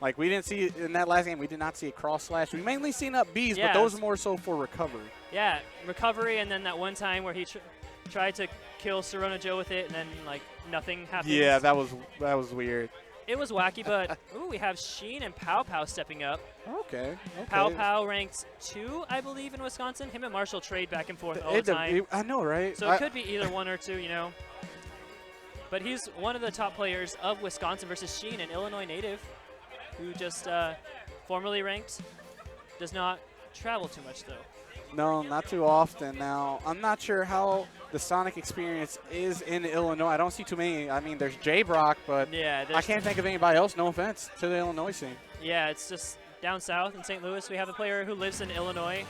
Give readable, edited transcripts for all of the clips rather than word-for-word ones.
Like, we didn't see in that last game, we did not see a cross slash. We mainly seen up Bs, Yeah, but those are more so for recovery. Yeah, recovery, and then that one time where he tried to kill Serona Joe with it, and then, like, nothing happened. Yeah, that was weird. It was wacky, but, ooh, we have Sheen and PowPow stepping up. Okay. PowPow ranked 2, I believe, in Wisconsin. Him and Marshall trade back and forth all the time. I know, right? So it could be either 1 or 2, you know. But he's one of the top players of Wisconsin versus Sheen, an Illinois native who just formerly ranked. Does not travel too much, though. No, not too often. Now, I'm not sure how the Sonic experience is in Illinois. I don't see too many. I mean, there's J-Brock, but yeah, I can't think of anybody else, no offense, to the Illinois scene. Yeah, it's just down south in St. Louis. We have a player who lives in Illinois.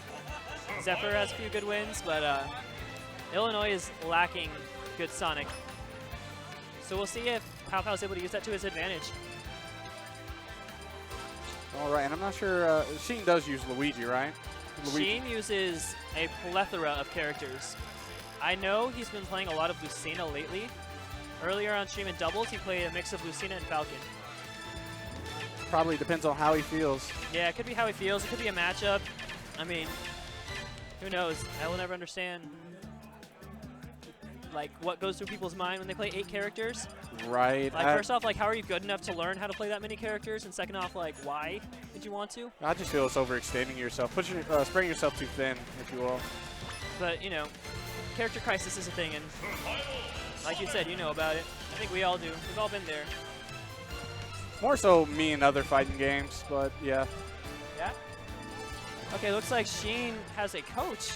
Zephyr has a few good wins, but Illinois is lacking good Sonic. So we'll see if PowPow is able to use that to his advantage. All right, and I'm not sure. Sheen does use Luigi, right? Sheen uses a plethora of characters. I know he's been playing a lot of Lucina lately. Earlier on stream in doubles, he played a mix of Lucina and Falcon. Probably depends on how he feels. Yeah, it could be how he feels. It could be a matchup. I mean, who knows? I will never understand like what goes through people's mind when they play 8 characters. Right. Like first off, like how are you good enough to learn how to play that many characters? And second off, like why did you want to? I just feel it's overextending yourself, spreading yourself too thin, if you will. But you know, character crisis is a thing, and like you said, you know about it. I think we all do. We've all been there. More so me and other fighting games, but yeah. Yeah? Okay, looks like Sheen has a coach,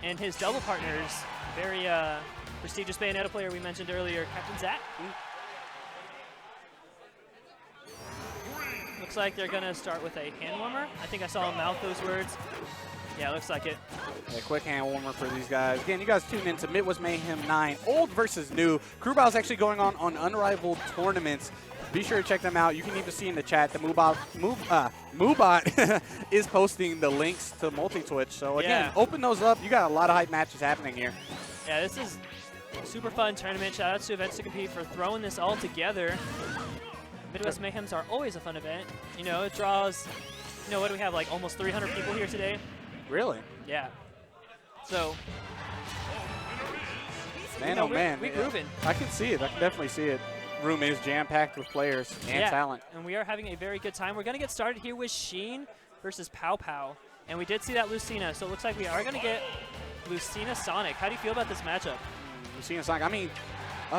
and his double partners, very prestigious Bayonetta player we mentioned earlier, Captain Zach. Looks like they're going to start with a hand warmer. I think I saw him mouth those words. Yeah, looks like it. A quick hand warmer for these guys. Again, you guys tune in to Midwest Mayhem 9, old versus new. Crew Battle is actually going on Unrivaled Tournaments. Be sure to check them out. You can even see in the chat that Moobot is posting the links to multi-twitch. So again, open those up. You got a lot of hype matches happening here. Yeah, this is a super fun tournament. Shout out to Events to Compete for throwing this all together. Midwest Mayhems are always a fun event. You know, it draws, you know, what do we have, like almost 300 people here today? Really? Yeah. So, man, you know, oh man. We're grooving. I can see it. I can definitely see it. Room is jam-packed with players and talent. And we are having a very good time. We're going to get started here with Sheen versus PowPow. And we did see that Lucina, so it looks like we are going to get Lucina Sonic. How do you feel about this matchup? Lucina Sonic, I mean,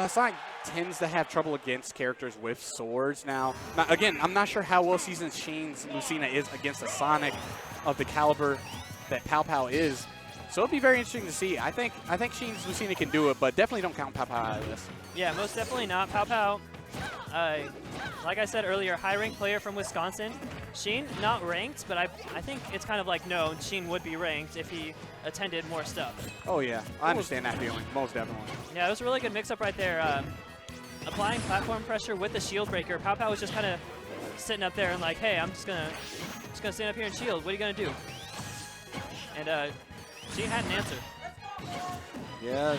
Sonic tends to have trouble against characters with swords. Now, again, I'm not sure how well seasoned Sheen's Lucina is against a Sonic of the caliber that PowPow is. So it'll be very interesting to see. I think Sheen's Lucina can do it, but definitely don't count PowPow out of this. Yeah, most definitely not. PowPow, like I said earlier, high-ranked player from Wisconsin. Sheen, not ranked, but I think it's kind of like, no, Sheen would be ranked if he attended more stuff. Oh, yeah. I understand that feeling, most definitely. Yeah, it was a really good mix-up right there. Applying platform pressure with the shield breaker. PowPow was just kind of sitting up there and like, hey, I'm just gonna stand up here and shield. What are you going to do? And Sheen had an answer. Yeah,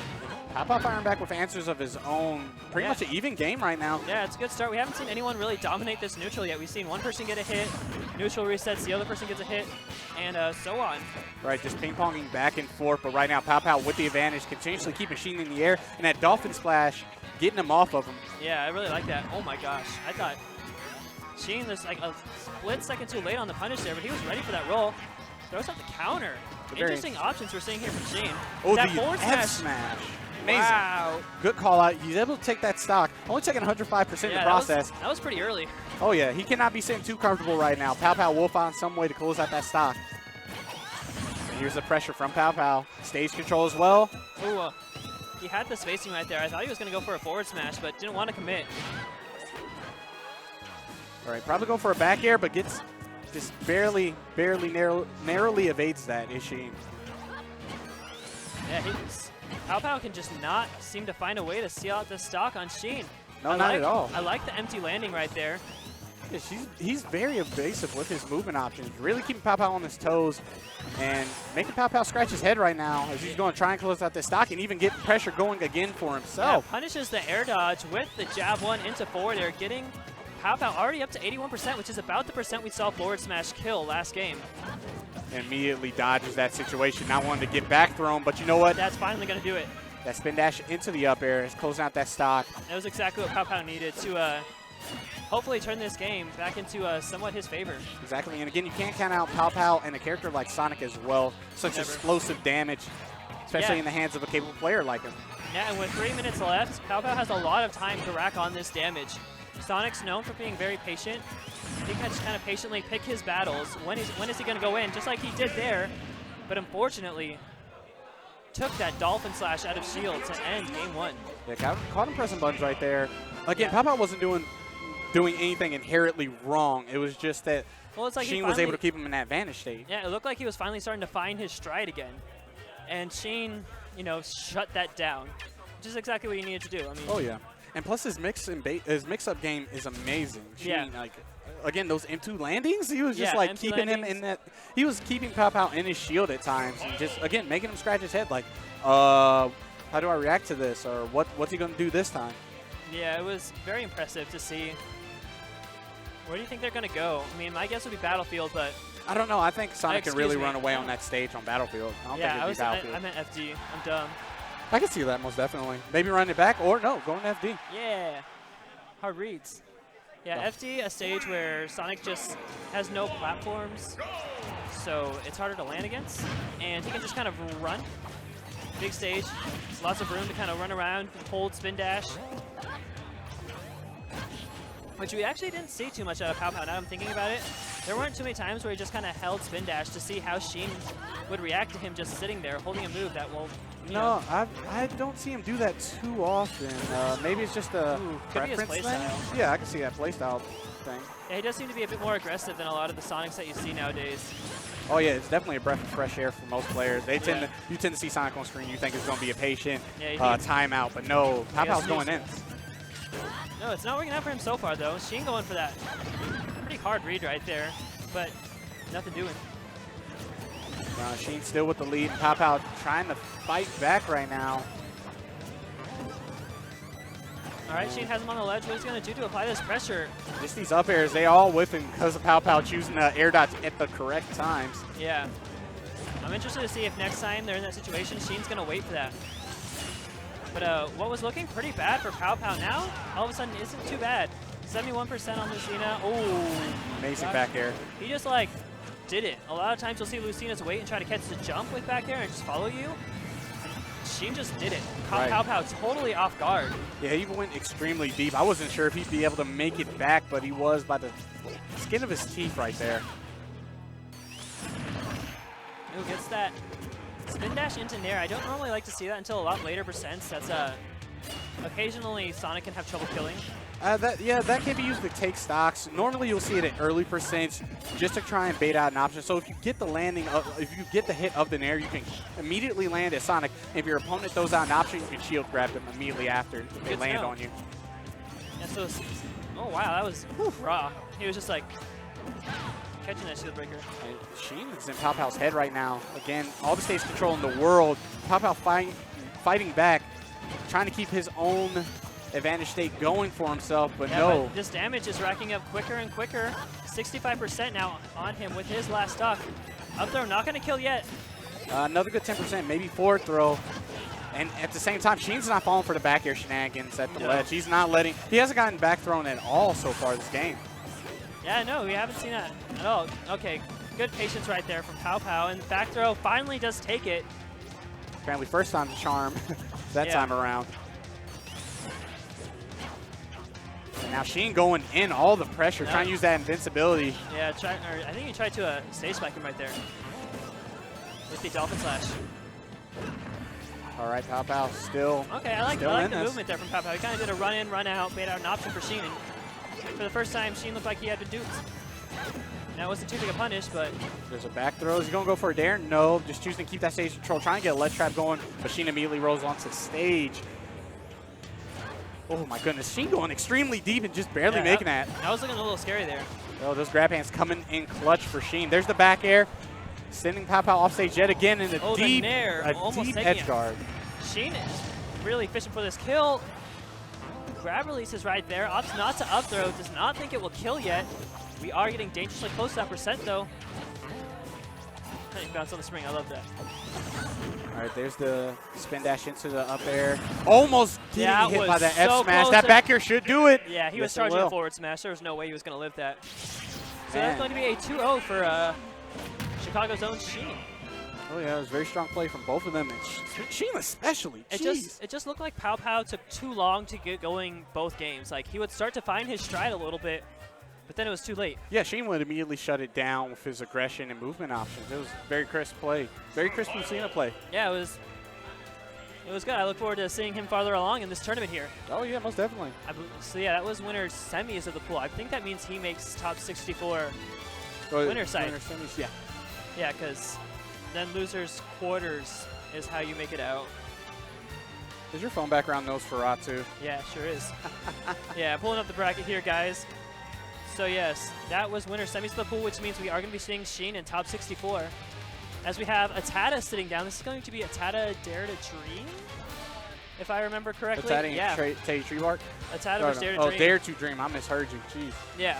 PowPow firing back with answers of his own. Pretty much an even game right now. Yeah, it's a good start. We haven't seen anyone really dominate this neutral yet. We've seen one person get a hit, neutral resets, the other person gets a hit, and so on. Right, just ping-ponging back and forth, but right now PowPow with the advantage, continuously keeping Sheen in the air, and that Dolphin Splash getting him off of him. Yeah, I really like that. Oh my gosh, I thought Sheen was like a split second too late on the punish there, but he was ready for that roll. Throws out the counter. Interesting options we're seeing here from Sheen. Oh, that the forward smash. Amazing. Wow. Good call out. He's able to take that stock. Only taking 105% in the process. That was pretty early. Oh, yeah. He cannot be sitting too comfortable right now. PowPow will find some way to close out that stock. And here's the pressure from PowPow. Stage control as well. Ooh, he had the spacing right there. I thought he was going to go for a forward smash, but didn't want to commit. All right, probably go for a back air, but gets just narrowly evades that, is Sheen. Yeah, PowPow can just not seem to find a way to seal out the stock on Sheen. No, not at all. I like the empty landing right there. Yeah, he's very evasive with his movement options, really keeping PowPow on his toes and making PowPow scratch his head right now as he's going to try and close out this stock and even get pressure going again for himself. Yeah, punishes the air dodge with the jab one into forward air, getting PowPow already up to 81%, which is about the percent we saw forward smash kill last game. Immediately dodges that situation, not wanting to get back thrown, but you know what? That's finally going to do it. That spin dash into the up air is closing out that stock. That was exactly what PowPow needed to hopefully turn this game back into somewhat his favor. Exactly, and again, you can't count out PowPow and a character like Sonic as well. Such explosive damage, especially in the hands of a capable player like him. Yeah, and with 3 minutes left, PowPow has a lot of time to rack on this damage. Sonic's known for being very patient. He can just kind of patiently pick his battles. When is he going to go in, just like he did there. But unfortunately, took that Dolphin Slash out of shield to end game 1. Yeah, caught him pressing buttons right there. Again, PowPow wasn't doing anything inherently wrong. It was just that Sheen was able to keep him in that advantage state. Yeah, it looked like he was finally starting to find his stride again. And Sheen, you know, shut that down, which is exactly what he needed to do. I mean, oh, yeah. And plus his mix-up game is amazing. Sheen, like, again, those M2 landings, he was just like keeping him in that. He was keeping PowPow in his shield at times and just, again, making him scratch his head like, how do I react to this? Or what's he going to do this time? Yeah, it was very impressive to see. Where do you think they're going to go? I mean, my guess would be Battlefield, but I don't know. I think Sonic can really run away on that stage on Battlefield. I don't think it'd be Battlefield. I meant FD. I'm dumb. I can see that most definitely. Maybe running it back or no, going to FD. Yeah. Hard reads. Yeah, FD, a stage where Sonic just has no platforms, so it's harder to land against. And he can just kind of run. Big stage. Lots of room to kind of run around, hold, spin dash. Which we actually didn't see too much out of PowPow now I'm thinking about it. There weren't too many times where he just kind of held spin dash to see how Sheen would react to him just sitting there holding a move that will. No, I don't see him do that too often. Maybe it's just a preference thing. Yeah, I can see that playstyle thing. Yeah, he does seem to be a bit more aggressive than a lot of the Sonics that you see nowadays. Oh yeah, it's definitely a breath of fresh air for most players. They tend you tend to see Sonic on screen, you think it's going to be a patient timeout, but no, PowPow's going in. No, it's not working out for him so far, though. Sheen going for that pretty hard read right there, but nothing doing. Sheen still with the lead. PowPow trying to fight back right now. All right, Sheen has him on the ledge. What he's going to do to apply this pressure? Just these up airs, they all whiff him because of PowPow choosing the air dots at the correct times. Yeah. I'm interested to see if next time they're in that situation, Sheen's going to wait for that. But what was looking pretty bad for PowPow now, all of a sudden isn't too bad. 71% on Lucina. Oh, amazing back air. He just like did it. A lot of times you'll see Lucina's wait and try to catch the jump with back air and just follow you. Sheen just did it. Caught PowPow totally off guard. Yeah, he went extremely deep. I wasn't sure if he'd be able to make it back, but he was by the skin of his teeth right there. Who gets that? Spin dash into Nair. I don't normally like to see that until a lot later percents. That's occasionally Sonic can have trouble killing. That can be used to take stocks. Normally you'll see it at early percents just to try and bait out an option. So if you get the landing, if you get the hit of the Nair, you can immediately land at Sonic. If your opponent throws out an option, you can shield grab them immediately after they land on you. Yeah, so, oh wow, that was raw. He was just like catching that shield breaker. And Sheen is in PowPow's head right now. Again, all the stage control in the world. PowPow fighting back, trying to keep his own advantage state going for himself, but no. But this damage is racking up quicker and quicker. 65% now on him with his last stock. Up throw, not going to kill yet. Another good 10%, maybe forward throw. And at the same time, Sheen's not falling for the back air shenanigans at the ledge. He's not letting, he hasn't gotten back thrown at all so far this game. Yeah, no, we haven't seen that at all. Okay, good patience right there from PowPow, and back throw finally does take it. Apparently first time to charm that time around. And now Sheen going in all the pressure, trying to use that invincibility. Yeah, I think he tried to stage spike him right there with the Dolphin Slash. All right, PowPow still. Okay, I like the movement there from PowPow. He kind of did a run in, run out, made out an option for Sheen. For the first time, Sheen looked like he had been duped. Now, it wasn't too big a punish, but... There's a back throw. Is he going to go for a dare? No, just choosing to keep that stage control, trying to get a ledge trap going, but Sheen immediately rolls onto the stage. Oh, my goodness. Sheen going extremely deep and just barely making that. That was looking a little scary there. Oh, those grab hands coming in clutch for Sheen. There's the back air, sending PowPow off stage yet again in a deep edge guard. Sheen is really fishing for this kill. grab release is right there. Opts not to up throw. Does not think it will kill yet. We are getting dangerously close to that percent, though. Nice bounce on the spring. I love that. All right, there's the spin dash into the up air. Almost getting hit by that so F smash. close. That back air should do it. Yeah, he was charging a forward smash. There was no way he was going to live that. So Man. that's going to be a 2-0 for Chicago's own Sheen. Oh yeah, it was a very strong play from both of them, and Sheen especially. It just looked like PowPow took too long to get going both games. Like, he would start to find his stride a little bit, but then it was too late. Yeah, Sheen would immediately shut it down with his aggression and movement options. It was very crisp play, very crisp Lucina play. Yeah, it was good. I look forward to seeing him farther along in this tournament here. Oh yeah, most definitely. So yeah, that was winner's semis of the pool. I think that means he makes top 64 winner side. Winner's semis, yeah. Yeah, because then loser's quarters is how you make it out. Is your phone background knows Ferratu? Yeah, sure is. Yeah, pulling up the bracket here, guys. So yes, that was winner semis of the pool, which means we are going to be seeing Sheen in top 64. As we have Atada sitting down. This is going to be Atada Dare to Dream, if I remember correctly. Atada yeah. Teddy Treebark? Atada versus Dare to Dream. Oh, Dare to Dream. I misheard you. Jeez. Yeah.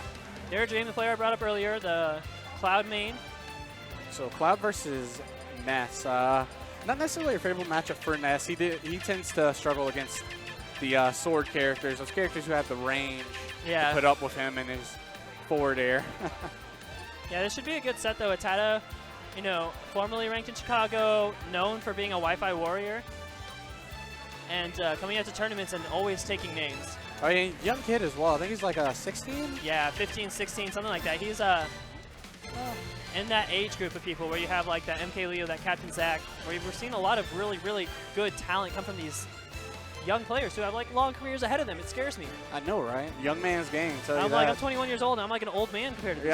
Dare to Dream, the player I brought up earlier, the Cloud main. So Cloud versus Ness. Not necessarily a favorable matchup for Ness. He tends to struggle against the sword characters, those characters who have the range to put up with him and his forward air. Yeah, this should be a good set though. Atada, you know, formerly ranked in Chicago, known for being a Wi-Fi warrior, and coming out to tournaments and always taking names. Oh yeah, young kid as well. I think he's like 16? Yeah, 15, 16, something like that. He's in that age group of people where you have like that MK Leo, that Captain Zach, where we're seeing a lot of really, really good talent come from these young players who have like long careers ahead of them. It scares me. I know, right? Young man's game. I'm 21 years old and I'm like an old man compared to yeah,